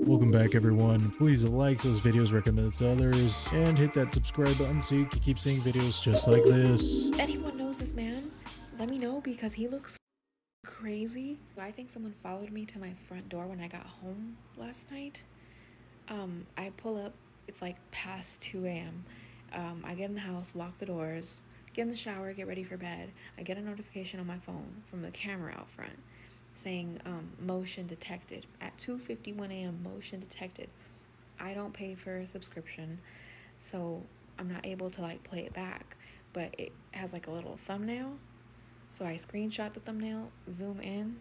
Welcome back everyone. Please like those videos, recommend it to others, and hit that subscribe button so you can keep seeing videos just like this. If anyone knows this man, let me know because he looks crazy. I think someone followed me to my front door when I got home last night. I pull up, it's like past 2 a.m. I get in the house, lock the doors, get in the shower, get ready for bed. I get a notification on my phone from the camera out front saying motion detected at 2:51 a.m. motion detected. I don't pay for a subscription, so I'm not able to like play it back, but it has like a little thumbnail, so I screenshot the thumbnail, zoom in.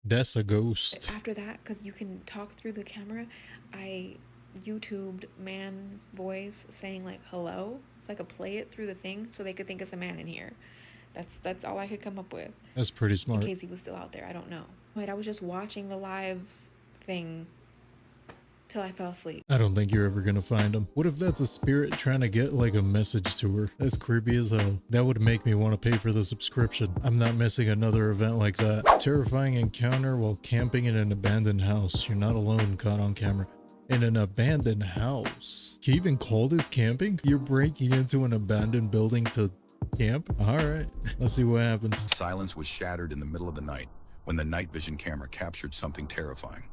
That's a ghost. After that, because you can talk through the camera, I YouTubed man voice saying like hello, so I could play it through the thing so they could think it's a man in here. That's all I could come up with. That's pretty smart. In case he was still out there, I don't know. Wait, I was just watching the live thing till I fell asleep. I don't think you're ever gonna find him. What if that's a spirit trying to get like a message to her? That's creepy as hell. That would make me want to pay for the subscription. I'm not missing another event like that. Terrifying encounter while camping in an abandoned house. You're not alone, caught on camera. In an abandoned house. Can you even call this camping? You're breaking into an abandoned building to camp? Alright, let's see what happens. Silence was shattered in the middle of the night when the night vision camera captured something terrifying.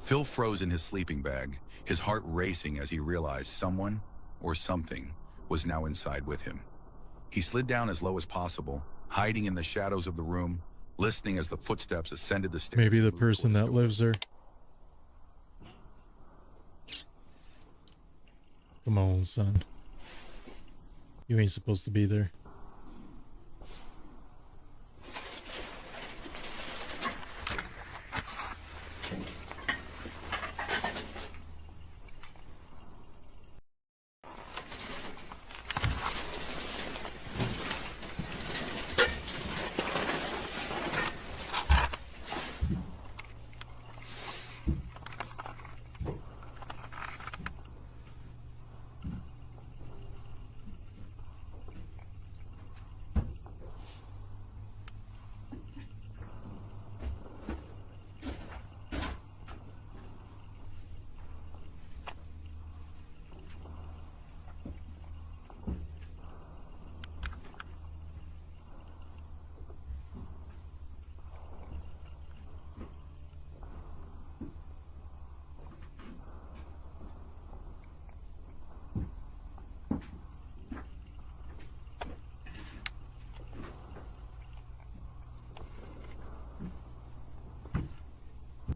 Phil froze in his sleeping bag, his heart racing as he realized someone or something was now inside with him. He slid down as low as possible, hiding in the shadows of the room, listening as the footsteps ascended the stairs. Maybe the person that lives there. Come on, son. You ain't supposed to be there.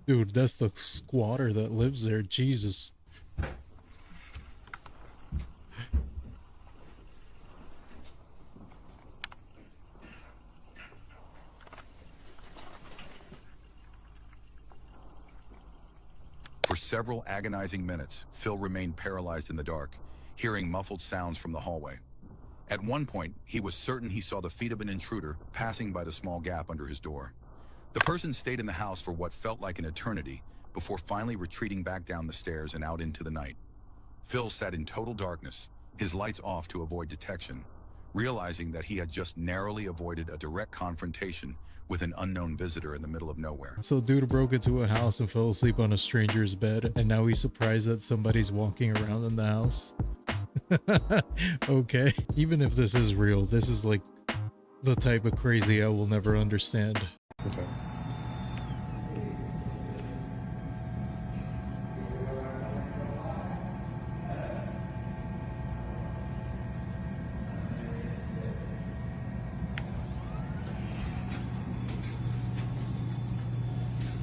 Dude, that's the squatter that lives there. Jesus. For several agonizing minutes, Phil remained paralyzed in the dark, hearing muffled sounds from the hallway. At one point, he was certain he saw the feet of an intruder passing by the small gap under his door. The person stayed in the house for what felt like an eternity before finally retreating back down the stairs and out into the night. Phil sat in total darkness, his lights off to avoid detection, realizing that he had just narrowly avoided a direct confrontation with an unknown visitor in the middle of nowhere. So dude broke into a house and fell asleep on a stranger's bed, and now he's surprised that somebody's walking around in the house. Okay, even if this is real, this is like the type of crazy I will never understand. Okay.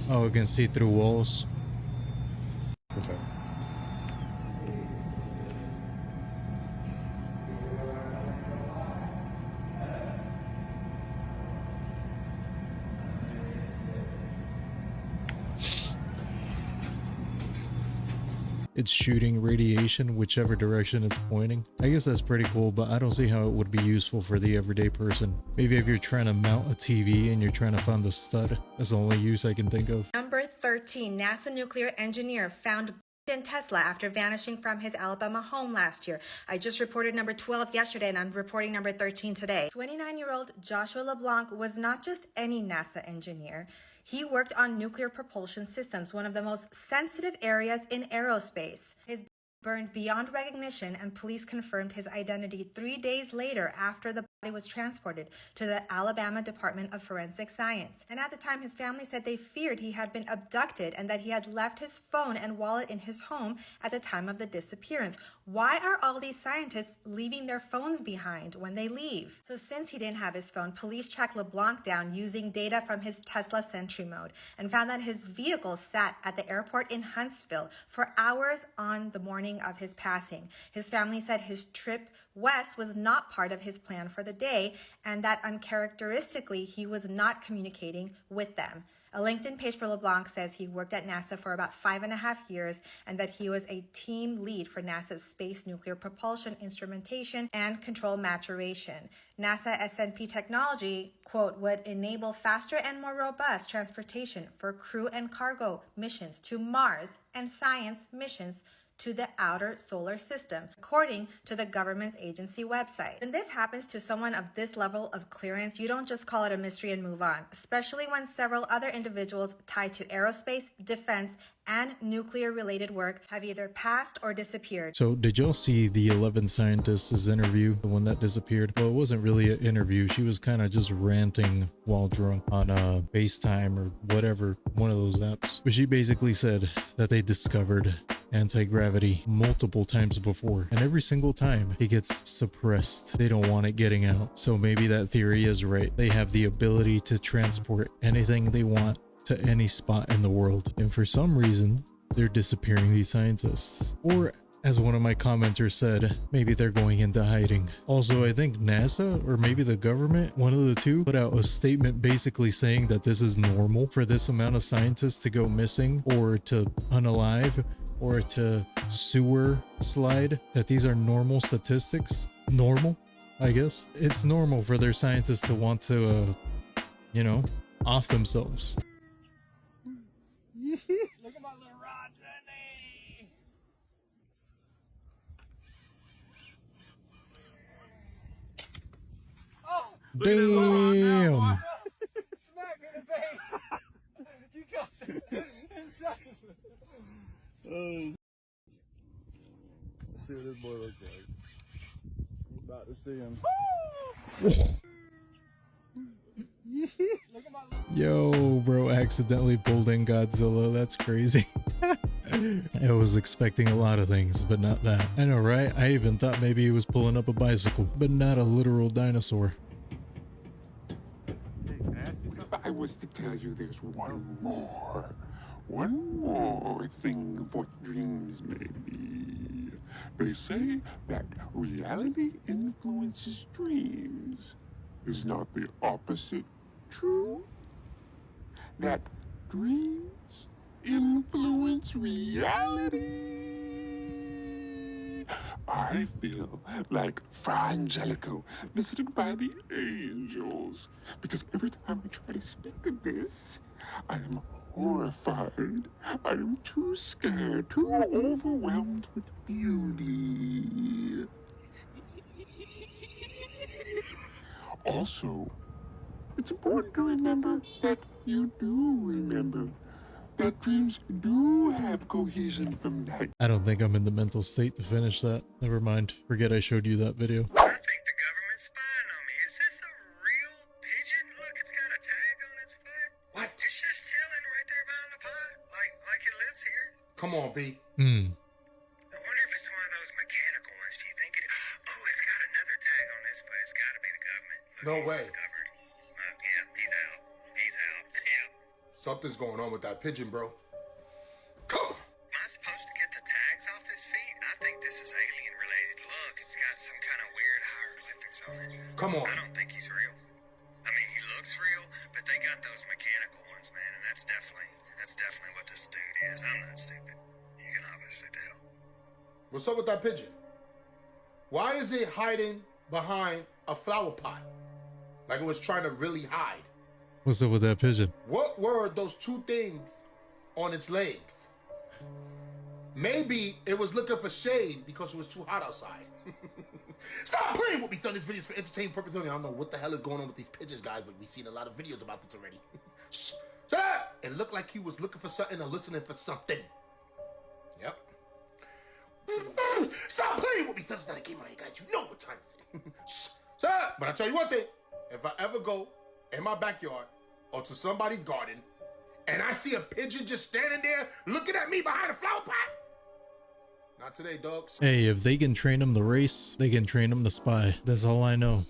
Oh, I can see through walls. Okay. It's shooting radiation whichever direction it's pointing. I guess that's pretty cool, but I don't see how it would be useful for the everyday person. Maybe if you're trying to mount a TV and you're trying to find the stud. That's the only use I can think of. Number 13, NASA nuclear engineer found Tesla after vanishing from his Alabama home last year. I just reported number 12 yesterday, and I'm reporting number 13 today. 29-year-old Joshua LeBlanc was not just any NASA engineer. He worked on nuclear propulsion systems, one of the most sensitive areas in aerospace. His burned beyond recognition, and police confirmed his identity 3 days later after the body was transported to the Alabama Department of Forensic Science. And at the time, his family said they feared he had been abducted and that he had left his phone and wallet in his home at the time of the disappearance. Why are all these scientists leaving their phones behind when they leave? So since he didn't have his phone, police tracked LeBlanc down using data from his Tesla Sentry mode and found that his vehicle sat at the airport in Huntsville for hours on the morning of his passing. His family said his trip west was not part of his plan for the day and that uncharacteristically he was not communicating with them. A LinkedIn page for LeBlanc says he worked at NASA for about 5.5 years and that he was a team lead for NASA's space nuclear propulsion instrumentation and control maturation. NASA SNP technology, quote, would enable faster and more robust transportation for crew and cargo missions to Mars and science missions to the outer solar system, according to the government's agency website. When this happens to someone of this level of clearance, you don't just call it a mystery and move on, especially when several other individuals tied to aerospace, defense, and nuclear-related work have either passed or disappeared. So did y'all see the 11 scientists' interview, the one that disappeared? Well, it wasn't really an interview. She was kind of just ranting while drunk on FaceTime or whatever, one of those apps. But she basically said that they discovered anti-gravity multiple times before, and every single time it gets suppressed. They don't want it getting out. So maybe that theory is right. They have the ability to transport anything they want to any spot in the world, and for some reason they're disappearing these scientists. Or as one of my commenters said, maybe they're going into hiding. Also, I think NASA or maybe the government, one of the two, put out a statement basically saying that this is normal for this amount of scientists to go missing or to unalive or to sewer slide, that these are normal statistics. Normal, I guess. It's normal for their scientists to want to, you know, off themselves. Look at my little rod, Jenny! Oh! Damn! Smack me in the face! You got it! Smack me. Oh. Let's see what this boy looks like. I'm about to see him. Look at my little... Yo, bro, accidentally pulled in Godzilla. That's crazy. I was expecting a lot of things, but not that. I know, right? I even thought maybe he was pulling up a bicycle, but not a literal dinosaur. If I was to tell you there's one more thing of what dreams may be. They say that reality influences dreams. Is not the opposite true? That dreams influence reality? I feel like Fra Angelico visited by the angels, because every time I try to speak to this, I am horrified. I am too scared, too overwhelmed with beauty. Also, it's important to remember that you do remember that dreams do have cohesion from night. I don't think I'm in the mental state to finish that. Never mind. Forget I showed you that video. I think the government's spying on me. Is this a real pigeon? Look, it's got a tag on its foot. What? It's just chilling right there behind the pot, like it lives here. Come on, B. I wonder if it's one of those mechanical ones. Do you think it? Oh, it's got another tag on this foot. It's got to be the government. Look, No he's way. discovered. Yeah, he's out. He's out. Yeah. Something's going on with that pigeon, bro. Come on. Am I supposed to get the tags off his feet? I think this is alien related. Look, it's got some kind of weird hieroglyphics on it. Come on. I don't think he's real. I mean, he looks real, but they got those mechanical ones, man, and that's definitely what this dude is. I'm not stupid. You can obviously tell. What's up with that pigeon? Why is it hiding behind a flower pot? Like it was trying to really hide. What's up with that pigeon? What were those two things on its legs? Maybe it was looking for shade because it was too hot outside. Stop playing with me, son. This video's for entertainment purposes only. I don't know what the hell is going on with these pigeons, guys, but we've seen a lot of videos about this already. Shh, shut up! It looked like he was looking for something or listening for something. Yep. Stop playing with me, son. It's not a game on you guys. You know what time it is. Shh, shut up! But I'll tell you one thing. If I ever go in my backyard or to somebody's garden and I see a pigeon just standing there looking at me behind a flower pot, not today, dogs. Hey, if they can train them to race, they can train them to spy. That's all I know.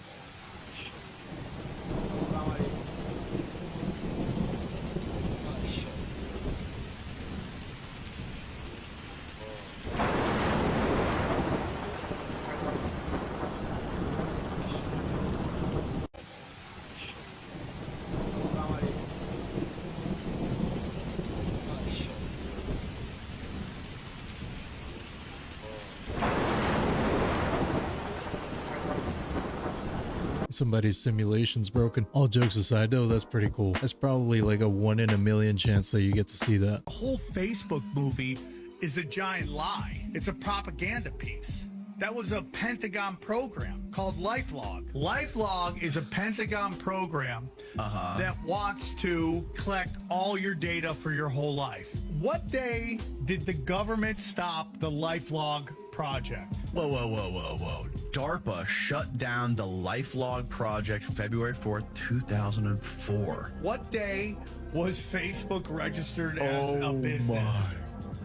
Somebody's simulation's broken. All jokes aside though, that's pretty cool. That's probably like a 1 in a million chance that you get to see that. The whole Facebook movie is a giant lie. It's a propaganda piece. That was a Pentagon program called LifeLog. LifeLog is a Pentagon program that wants to collect all your data for your whole life. What day did the government stop the LifeLog project? Whoa. DARPA shut down the LifeLog project February 4th, 2004. What day was Facebook registered as a business? Oh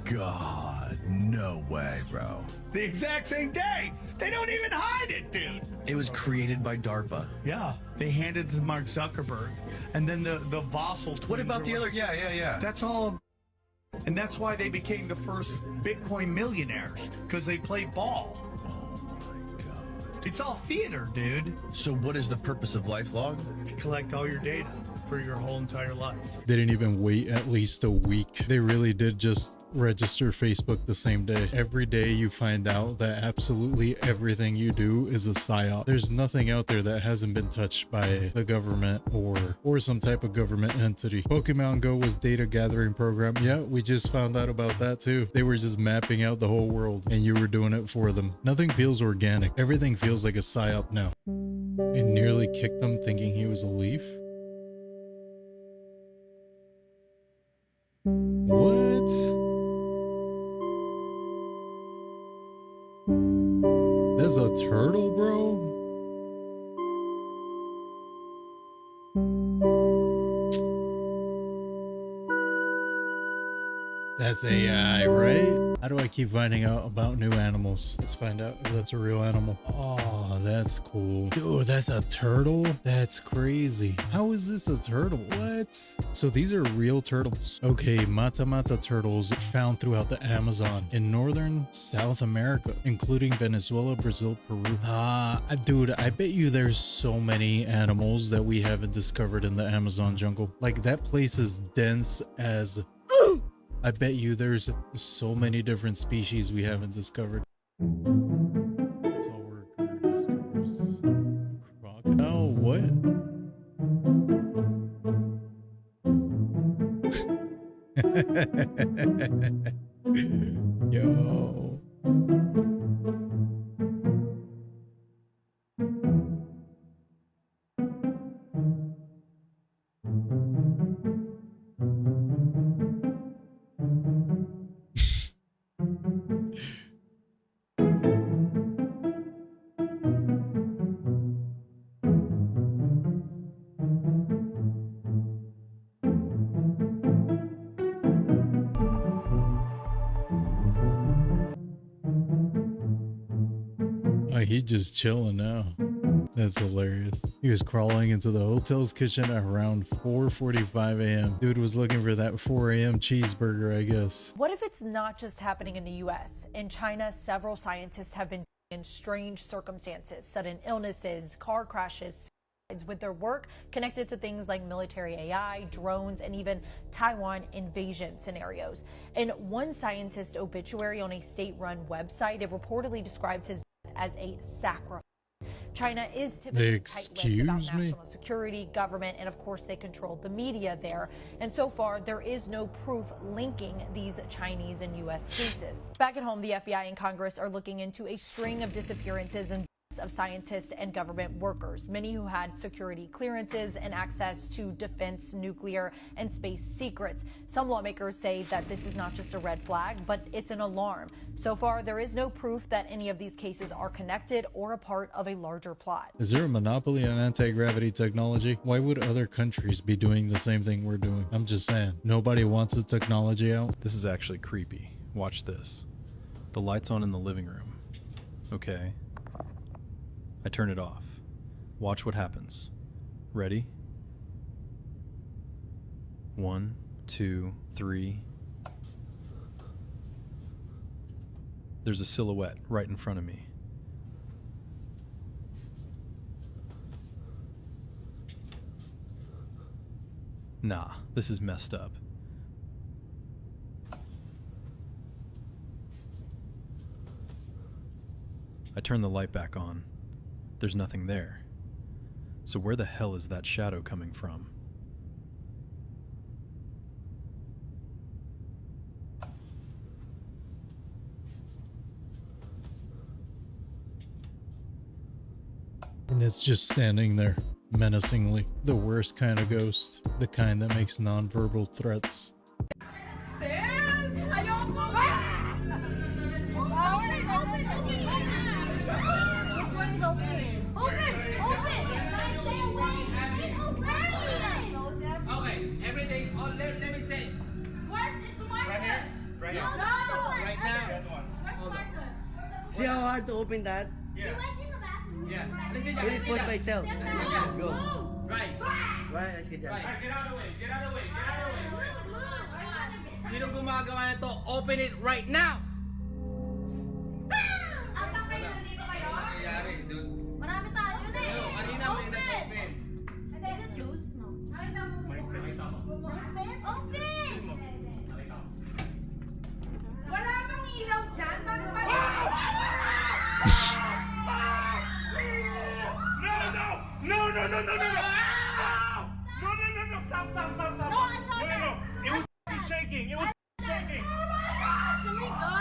my God. No way, bro. The exact same day. They don't even hide it, dude. It was created by DARPA. Yeah, they handed it to Mark Zuckerberg. And then the Vossel twins. What about the other? Yeah. That's all. And that's why they became the first Bitcoin millionaires, because they played ball. Oh my God. It's all theater, dude. So what is the purpose of LifeLog? To collect all your data for your whole entire life. They didn't even wait at least a week. They really did just register Facebook the same day. Every day you find out that absolutely everything you do is a psyop. There's nothing out there that hasn't been touched by the government or some type of government entity. Pokemon Go was data gathering program. Yeah, we just found out about that too. They were just mapping out the whole world and you were doing it for them. Nothing feels organic. Everything feels like a psyop now. And nearly kicked him thinking he was a leaf. What? That's a turtle, bro? That's AI, right? How do I keep finding out about new animals? Let's find out if that's a real animal. Oh, that's cool. Dude, that's a turtle? That's crazy. How is this a turtle? What? So these are real turtles. Okay, mata-mata turtles found throughout the Amazon in northern South America, including Venezuela, Brazil, Peru. Dude, I bet you there's so many animals that we haven't discovered in the Amazon jungle. Like, that place is dense as... I bet you there's so many different species we haven't discovered. That's all worker discovers. Crocodile? What? Yo. He's just chilling now. That's hilarious. He was crawling into the hotel's kitchen around 4:45 a.m. Dude was looking for that 4 a.m. cheeseburger, I guess. What if it's not just happening in the US? In China, several scientists have been in strange circumstances, sudden illnesses, car crashes, with their work connected to things like military AI, drones, and even Taiwan invasion scenarios. In one scientist obituary on a state-run website, it reportedly described his death as a sacrifice. China is typically tight-lipped about Excuse me? national security, government, and of course they control the media there. And so far, there is no proof linking these Chinese and U.S. cases. Back at home, the FBI and Congress are looking into a string of disappearances and of scientists and government workers, many who had security clearances and access to defense, nuclear, and space secrets. Some lawmakers say that this is not just a red flag, but it's an alarm. So far, there is no proof that any of these cases are connected or a part of a larger plot. Is there a monopoly on anti-gravity technology? Why would other countries be doing the same thing we're doing? I'm just saying. Nobody wants the technology out. This is actually creepy. Watch this. The light's on in the living room. Okay. I turn it off. Watch what happens. Ready? 1, 2, 3. There's a silhouette right in front of me. Nah, this is messed up. I turn the light back on. There's nothing there. So where the hell is that shadow coming from? And it's just standing there, menacingly. The worst kind of ghost. The kind that makes non-verbal threats. See how hard to open that? Yeah. Yeah. Can it push by itself? Go. Right. Right, let's get that. Right. Get out of the way. Get out of the way. Get out of the way. Sino gumagawa nito? Open it right now. Asan kayo dito kayo? Nangyayari, dude. Marami tayo na eh. Kanina may nag-open. Is it loose? No. Nakita mo. Open! Wala bang ilaw dyan? Bakit ba? No! Stop! No, I saw that. It was shaking. It was shaking. Can we go?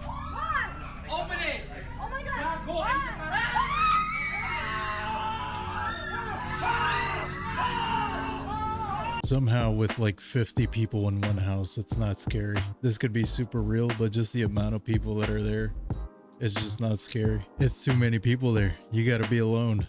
What? Open it. Oh my God. Yeah, go. Somehow with like 50 people in one house, it's not scary. This could be super real, but just the amount of people that are there, it's just not scary. It's too many people there. You gotta be alone.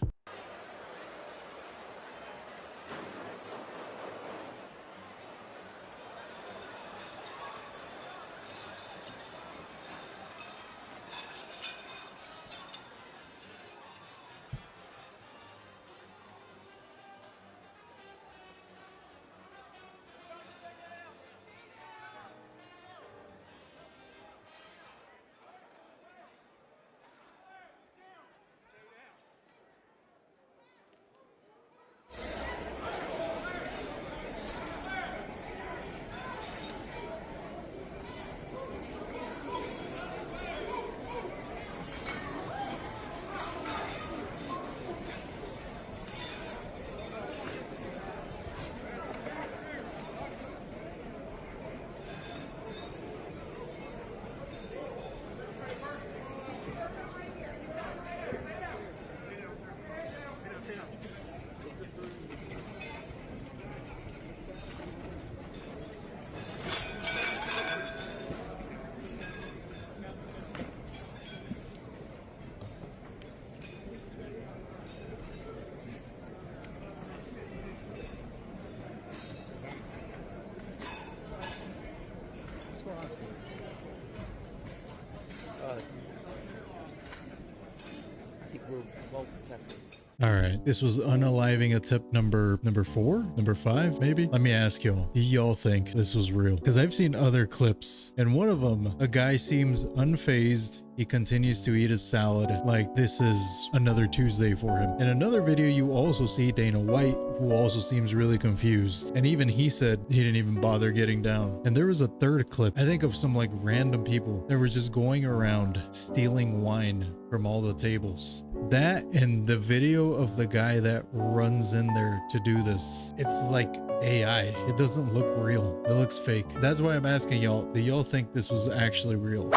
I think we're well protected. All right, this was unaliving attempt number 4, number 5, maybe. Let me ask y'all, do y'all think this was real? Because I've seen other clips, and one of them, a guy seems unfazed. He continues to eat his salad like this is another Tuesday for him. In another video, you also see Dana White, who also seems really confused. And even he said he didn't even bother getting down. And there was a third clip, I think, of some like random people that were just going around stealing wine from all the tables. That and the video of the guy that runs in there to do this, it's like AI. It doesn't look real. It looks fake. That's why I'm asking y'all, do y'all think this was actually real?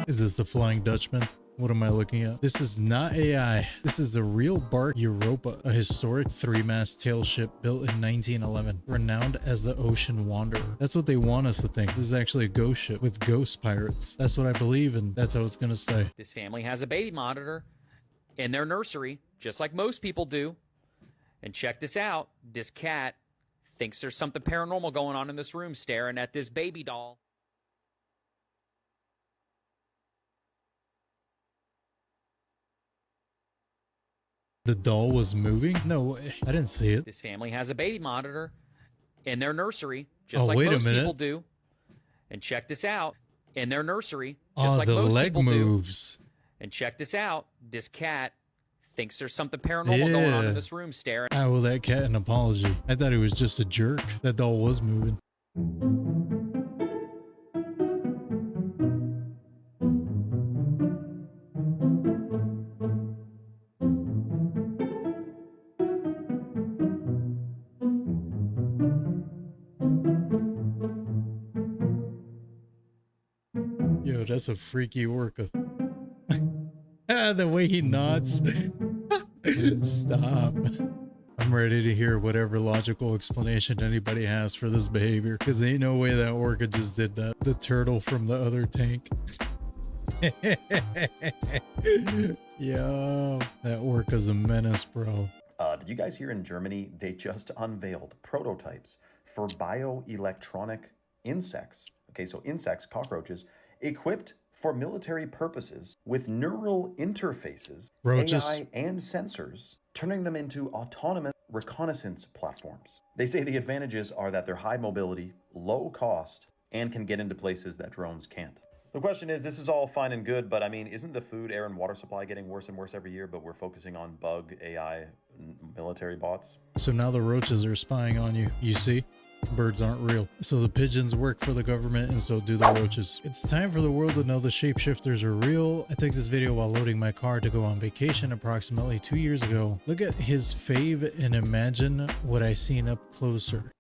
Is this the Flying Dutchman? What am I looking at? This is not AI. This is a real bark Europa, a historic three-mast tail ship built in 1911, renowned as the Ocean Wanderer. That's what they want us to think. This is actually a ghost ship with ghost pirates. That's what I believe, and that's how it's gonna stay. This family has a baby monitor in their nursery, just like most people do. And check this out. This cat thinks there's something paranormal going on in this room, staring at this baby doll. The doll was moving? No way. I didn't see it. This family has a baby monitor in their nursery, just like wait most a minute. people do. And check this out. In their nursery, Oh, just like the most leg people moves. do. And check this out. This cat thinks there's something paranormal going on in this room, staring. I owe that cat an apology. I thought he was just a jerk. That doll was moving. Yo, that's a freaky orca. The way he nods. Stop. I'm ready to hear whatever logical explanation anybody has for this behavior, because ain't no way that orca just did that. The turtle from the other tank. Yo, that orca's a menace, bro. Did you guys hear in Germany, they just unveiled prototypes for bioelectronic insects? Okay, so insects, cockroaches, equipped for military purposes with neural interfaces, Roaches. AI, and sensors, turning them into autonomous reconnaissance platforms. They say the advantages are that they're high mobility, low cost, and can get into places that drones can't. The question is, this is all fine and good, but I mean, isn't the food, air, and water supply getting worse and worse every year, but we're focusing on bug, AI, military bots? So now the roaches are spying on you. You see? Birds aren't real. So the pigeons work for the government, and so do the roaches. It's time for the world to know the shapeshifters are real. I took this video while loading my car to go on vacation approximately 2 years ago. Look at his fave and imagine what I seen up closer.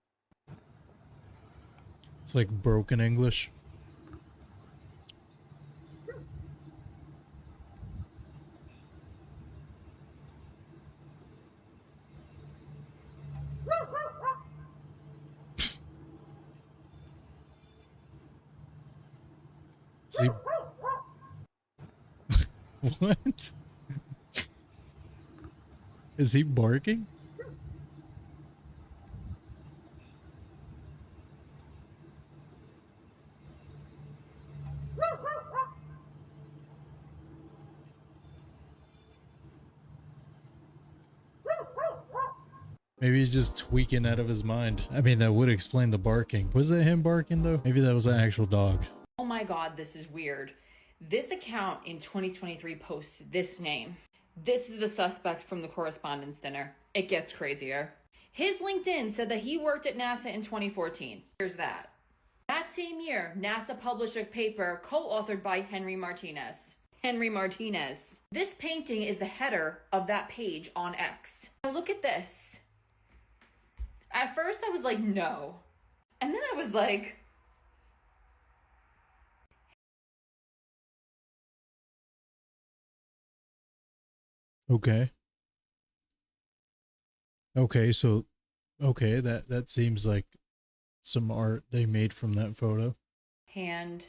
It's like broken English. Is he... What? Is he barking? Maybe he's just tweaking out of his mind. I mean, that would explain the barking. Was that him barking though? Maybe that was an actual dog. Oh my god, this is weird. This account in 2023 posts this name. This is the suspect from the Correspondents dinner. It gets crazier. His LinkedIn said that he worked at NASA in 2014. Here's that. That same year, NASA published a paper co-authored by Henry Martinez. Henry Martinez. This painting is the header of that page on X. Now look at this. At first I was like, no. And then I was like, Okay. Okay, so okay, that seems like some art they made from that photo. hand,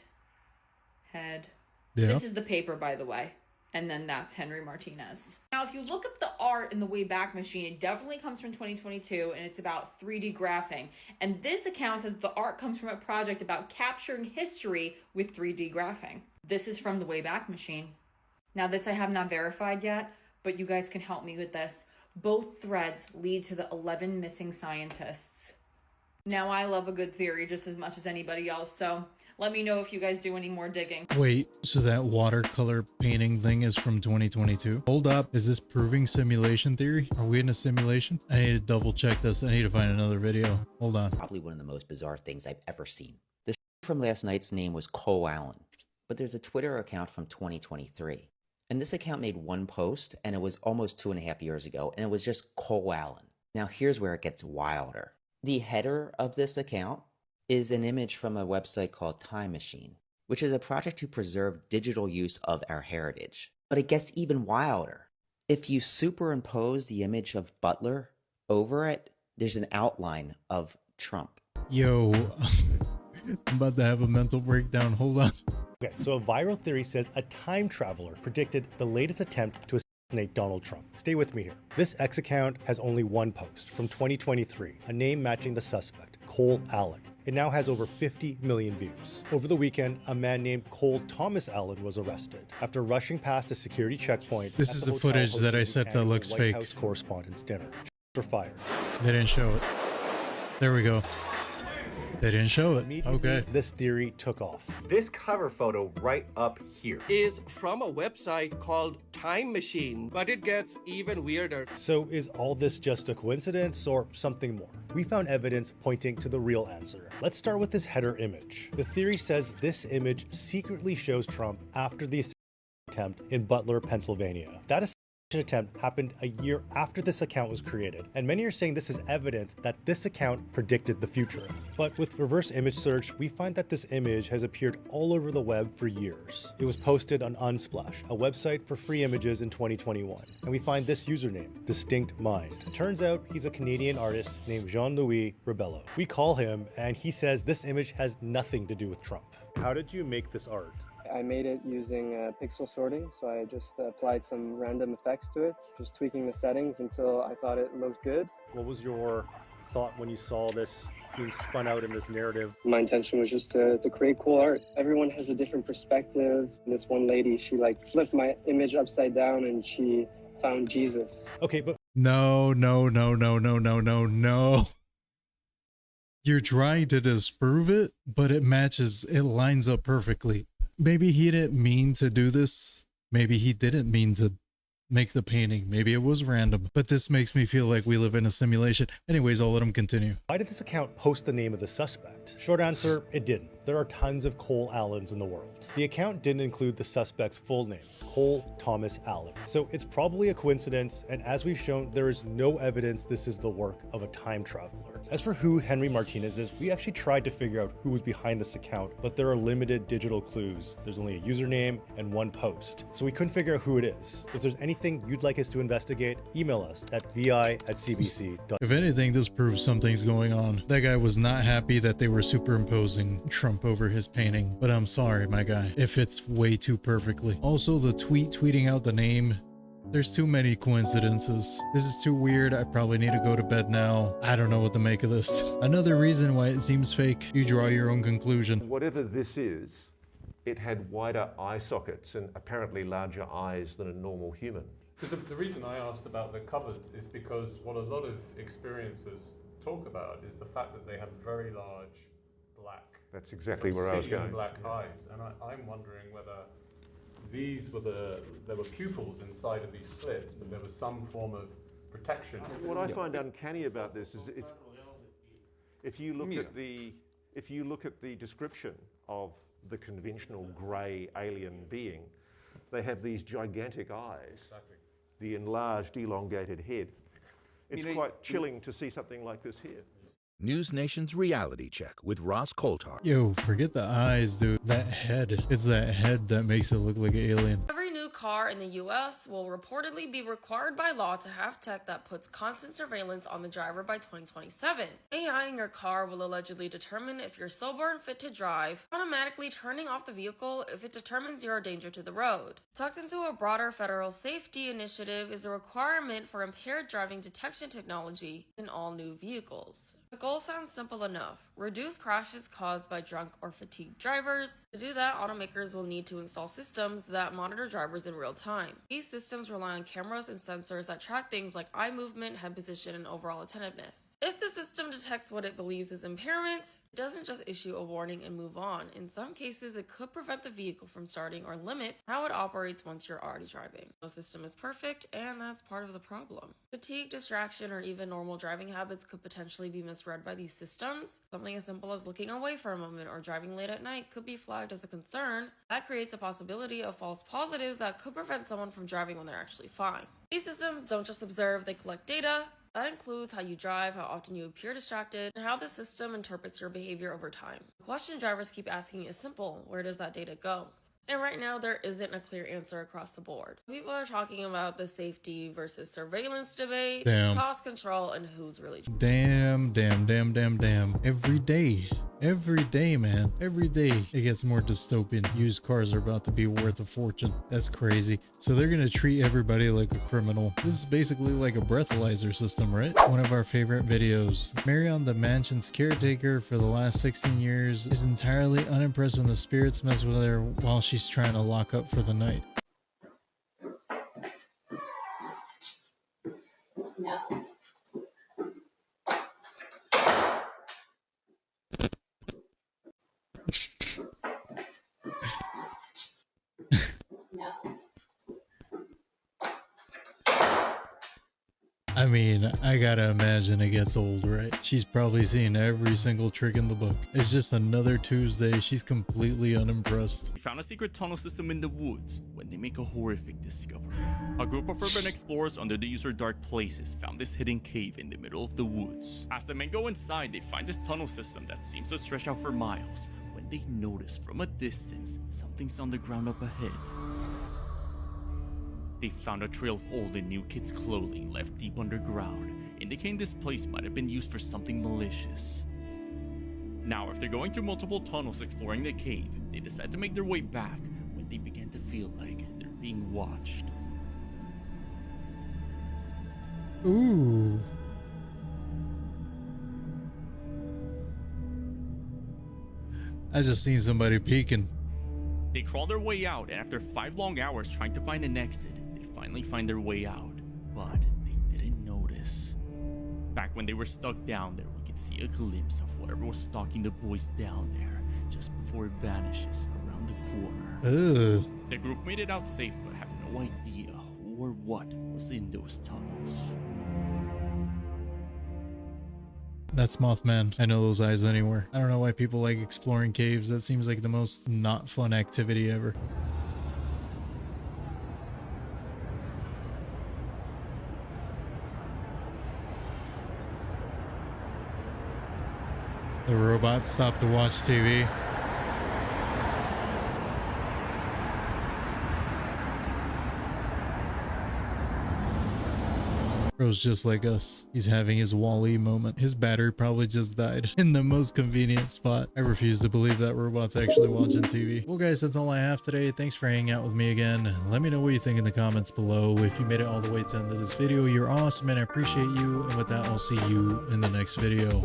head. Yeah. This is the paper, by the way. And then that's Henry Martinez. Now, if you look up the art in the Wayback Machine, it definitely comes from 2022, and it's about 3D graphing. And this account says the art comes from a project about capturing history with 3D graphing. This is from the Wayback Machine. Now, this I have not verified yet, but you guys can help me with this. Both threads lead to the 11 missing scientists. Now, I love a good theory just as much as anybody else, so let me know if you guys do any more digging. Wait, so that watercolor painting thing is from 2022? Hold up, is this proving simulation theory? Are we in a simulation? I need to double check this. I need to find another video. Hold on. Probably one of the most bizarre things I've ever seen. The from last night's name was Cole Allen, but there's a Twitter account from 2023. And this account made one post, and it was almost 2.5 years ago, and it was just Cole Allen. Now here's where it gets wilder. The header of this account is an image from a website called Time Machine, which is a project to preserve digital use of our heritage. But it gets even wilder. If you superimpose the image of Butler over it, there's an outline of Trump. Yo, I'm about to have a mental breakdown. Hold on. Okay, so a viral theory says a time traveler predicted the latest attempt to assassinate Donald Trump. Stay with me here. This X account has only one post from 2023, a name matching the suspect, Cole Allen. It now has over 50 million views. Over the weekend, a man named Cole Thomas Allen was arrested after rushing past a security checkpoint. This is the footage that I said that looks fake. White House Correspondents' dinner. Shots were fired. They didn't show it. There we go. They didn't show it. Okay. This theory took off. This cover photo right up here is from a website called Time Machine, but it gets even weirder. So is all this just a coincidence or something more? We found evidence pointing to the real answer. Let's start with this header image. The theory says this image secretly shows Trump after the assassination attempt in Butler, Pennsylvania. That assassination attempt happened a year after this account was created, and many are saying this is evidence that this account predicted the future. But with reverse image search, we find that this image has appeared all over the web for years. It was posted on Unsplash, a website for free images in 2021, and we find this username, Distinct Mind. It turns out he's a Canadian artist named Jean-Louis Rebello. We call him, and he says this image has nothing to do with Trump. How did you make this art? I made it using pixel sorting, so I just applied some random effects to it, just tweaking the settings until I thought it looked good. What was your thought when you saw this being spun out in this narrative? My intention was just to create cool art. Everyone has a different perspective. This one lady, she like flipped my image upside down and she found Jesus. Okay, but No. You're trying to disprove it, but it matches, it lines up perfectly. Maybe he didn't mean to do this. Maybe he didn't mean to make the painting. Maybe it was random, but this makes me feel like we live in a simulation. Anyways, I'll let him continue. Why did this account post the name of the suspect? Short answer, it didn't. There are tons of Cole Allens in the world. The account didn't include the suspect's full name, Cole Thomas Allen. So it's probably a coincidence, and as we've shown, there is no evidence this is the work of a time traveler. As for who Henry Martinez is, we actually tried to figure out who was behind this account, but there are limited digital clues. There's only a username and one post, so we couldn't figure out who it is. If there's anything you'd like us to investigate, email us at vi@cbc.com. If anything, this proves something's going on. That guy was not happy that they were superimposing Trump over his painting, but I'm sorry, my guy, it fits way too perfectly. Also, the tweeting out the name, there's too many coincidences. This is too weird. I probably need to go to bed now. I don't know what to make of this. Another reason why it seems fake. You draw your own conclusion. Whatever this is, it had wider eye sockets and apparently larger eyes than a normal human. Because the reason I asked about the covers is because what a lot of experiencers talk about is the fact that they have very large black. That's exactly where I was going. Black eyes, and I'm wondering whether these were there were pupils inside of these slits, but there was some form of protection. What I find uncanny about this is if you look at the description of the conventional grey alien being, they have these gigantic eyes, the enlarged, elongated head. It's quite chilling to see something like this here. News Nation's reality check with Ross Coulthard. Yo, forget the eyes, dude. That head. It's that head that makes it look like an alien. Every new car in the US will reportedly be required by law to have tech that puts constant surveillance on the driver by 2027. AI in your car will allegedly determine if you're sober and fit to drive, automatically turning off the vehicle if it determines you're a danger to the road. Tucked into a broader federal safety initiative is a requirement for impaired driving detection technology in all new vehicles. The goal sounds simple enough: reduce crashes caused by drunk or fatigued drivers. To do that, automakers will need to install systems that monitor drivers in real time. These systems rely on cameras and sensors that track things like eye movement, head position, and overall attentiveness. If the system detects what it believes is impairment, it doesn't just issue a warning and move on. In some cases, it could prevent the vehicle from starting or limits how it operates once you're already driving. No system is perfect, and that's part of the problem. Fatigue, distraction, or even normal driving habits could potentially be misread by these systems. Something as simple as looking away for a moment or driving late at night could be flagged as a concern. That creates a possibility of false positives that could prevent someone from driving when they're actually fine. These systems don't just observe, they collect data. That includes how you drive, how often you appear distracted, and how the system interprets your behavior over time. The question drivers keep asking is simple: where does that data go? And right now, there isn't a clear answer across the board. People are talking about the safety versus surveillance debate, cost control, and who's really... Damn. Every day, man. Every day it gets more dystopian. Used cars are about to be worth a fortune. That's crazy. So they're gonna treat everybody like a criminal. This is basically like a breathalyzer system, right? One of our favorite videos. Marion, the mansion's caretaker for the last 16 years, is entirely unimpressed when the spirits mess with her while she's trying to lock up for the night. No. I mean, I gotta imagine it gets old, right? She's probably seen every single trick in the book. It's just another Tuesday. She's completely unimpressed. We found a secret tunnel system in the woods when they make a horrific discovery. A group of urban explorers under the user Dark Places found this hidden cave in the middle of the woods. As the men go inside, they find this tunnel system that seems to stretch out for miles when they notice from a distance something's on the ground up ahead. They found a trail of old and new kids' clothing left deep underground, indicating this place might have been used for something malicious. Now, after going through multiple tunnels exploring the cave, they decide to make their way back when they begin to feel like they're being watched. Ooh. I just seen somebody peeking. They crawl their way out, and after 5 long hours trying to find an exit, they finally find their way out, but they didn't notice. Back when they were stuck down there, we could see a glimpse of whatever was stalking the boys down there, just before it vanishes around the corner. Ugh. The group made it out safe, but have no idea who or what was in those tunnels. That's Mothman. I know those eyes anywhere. I don't know why people like exploring caves. That seems like the most not fun activity ever. The robot stopped to watch TV. Bro's just like us. He's having his Wall-E moment. His battery probably just died in the most convenient spot. I refuse to believe that robot's actually watching TV. Well guys, that's all I have today. Thanks for hanging out with me again. Let me know what you think in the comments below. If you made it all the way to the end of this video, you're awesome and I appreciate you. And with that, I'll see you in the next video.